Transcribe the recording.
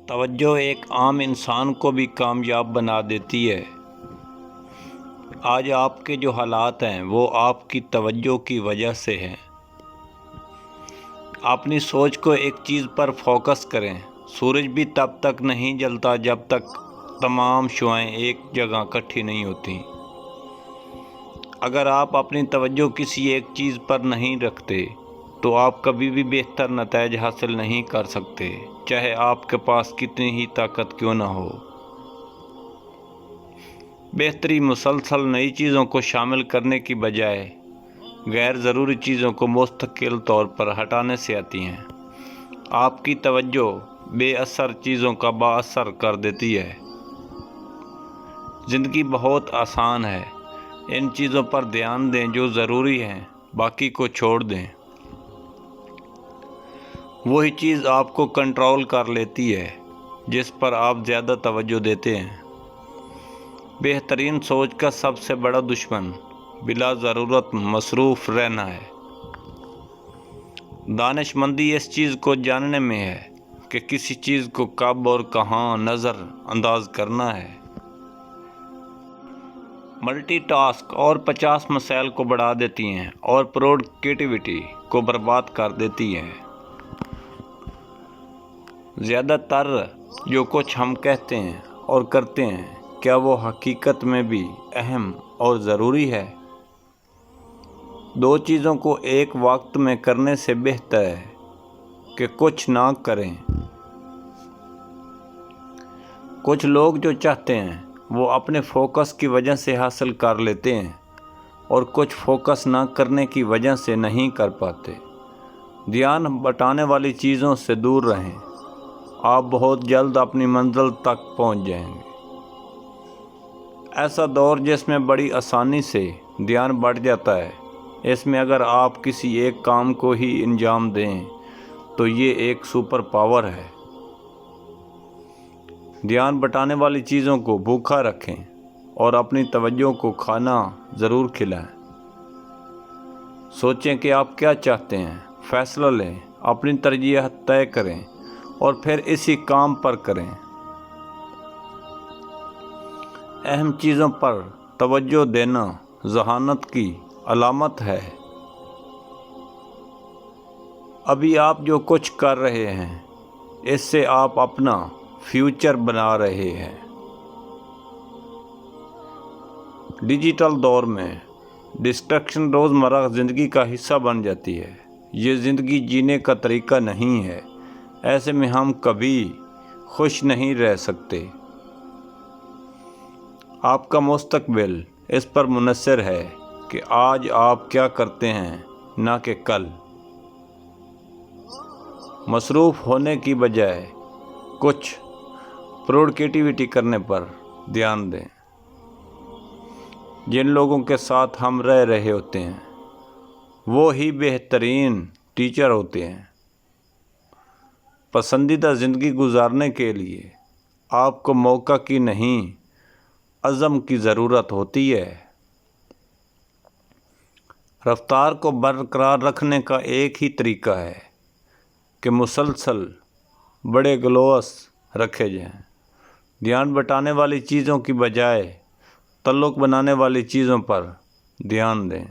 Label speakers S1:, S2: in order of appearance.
S1: توجہ ایک عام انسان کو بھی کامیاب بنا دیتی ہے۔ آج آپ کے جو حالات ہیں وہ آپ کی توجہ کی وجہ سے ہیں۔ اپنی سوچ کو ایک چیز پر فوکس کریں۔ سورج بھی تب تک نہیں جلتا جب تک تمام شعاعیں ایک جگہ اکٹھی نہیں ہوتی۔ اگر آپ اپنی توجہ کسی ایک چیز پر نہیں رکھتے تو آپ کبھی بھی بہتر نتائج حاصل نہیں کر سکتے، چاہے آپ کے پاس کتنی ہی طاقت کیوں نہ ہو۔ بہتری مسلسل نئی چیزوں کو شامل کرنے کی بجائے غیر ضروری چیزوں کو مستقل طور پر ہٹانے سے آتی ہیں۔ آپ کی توجہ بے اثر چیزوں کا بااثر کر دیتی ہے۔ زندگی بہت آسان ہے۔ ان چیزوں پر دھیان دیں جو ضروری ہیں، باقی کو چھوڑ دیں۔ وہی چیز آپ کو کنٹرول کر لیتی ہے جس پر آپ زیادہ توجہ دیتے ہیں۔ بہترین سوچ کا سب سے بڑا دشمن بلا ضرورت مصروف رہنا ہے۔ دانش مندی اس چیز کو جاننے میں ہے کہ کسی چیز کو کب اور کہاں نظر انداز کرنا ہے۔ ملٹی ٹاسک اور 50 مسائل کو بڑھا دیتی ہیں اور پروڈکٹیوٹی کو برباد کر دیتی ہیں۔ زیادہ تر جو کچھ ہم کہتے ہیں اور کرتے ہیں، کیا وہ حقیقت میں بھی اہم اور ضروری ہے؟ دو چیزوں کو ایک وقت میں کرنے سے بہتر ہے کہ کچھ نہ کریں۔ کچھ لوگ جو چاہتے ہیں وہ اپنے فوکس کی وجہ سے حاصل کر لیتے ہیں اور کچھ فوکس نہ کرنے کی وجہ سے نہیں کر پاتے۔ دھیان بٹانے والی چیزوں سے دور رہیں۔ آپ بہت جلد اپنی منزل تک پہنچ جائیں گے۔ ایسا دور جس میں بڑی آسانی سے دھیان بٹ جاتا ہے، اس میں اگر آپ کسی ایک کام کو ہی انجام دیں تو یہ ایک سپر پاور ہے۔ دھیان بٹانے والی چیزوں کو بھوکا رکھیں اور اپنی توجہ کو کھانا ضرور کھلائیں۔ سوچیں کہ آپ کیا چاہتے ہیں، فیصلہ لیں، اپنی ترجیحات طے کریں اور پھر اسی کام پر کریں۔ اہم چیزوں پر توجہ دینا ذہانت کی علامت ہے۔ ابھی آپ جو کچھ کر رہے ہیں اس سے آپ اپنا فیوچر بنا رہے ہیں۔ ڈیجیٹل دور میں ڈسٹریکشن روزمرہ زندگی کا حصہ بن جاتی ہے۔ یہ زندگی جینے کا طریقہ نہیں ہے۔ ایسے میں ہم کبھی خوش نہیں رہ سکتے۔ آپ کا مستقبل اس پر منحصر ہے کہ آج آپ کیا کرتے ہیں، نہ کہ کل۔ مصروف ہونے کی بجائے کچھ پروڈکٹیوٹی کرنے پر دھیان دیں۔ جن لوگوں کے ساتھ ہم رہ رہے ہوتے ہیں وہ ہی بہترین ٹیچر ہوتے ہیں۔ پسندیدہ زندگی گزارنے کے لیے آپ کو موقع کی نہیں، عزم کی ضرورت ہوتی ہے۔ رفتار کو برقرار رکھنے کا ایک ہی طریقہ ہے کہ مسلسل بڑے گلوس رکھے جائیں۔ دھیان بٹانے والی چیزوں کی بجائے تعلق بنانے والی چیزوں پر دھیان دیں۔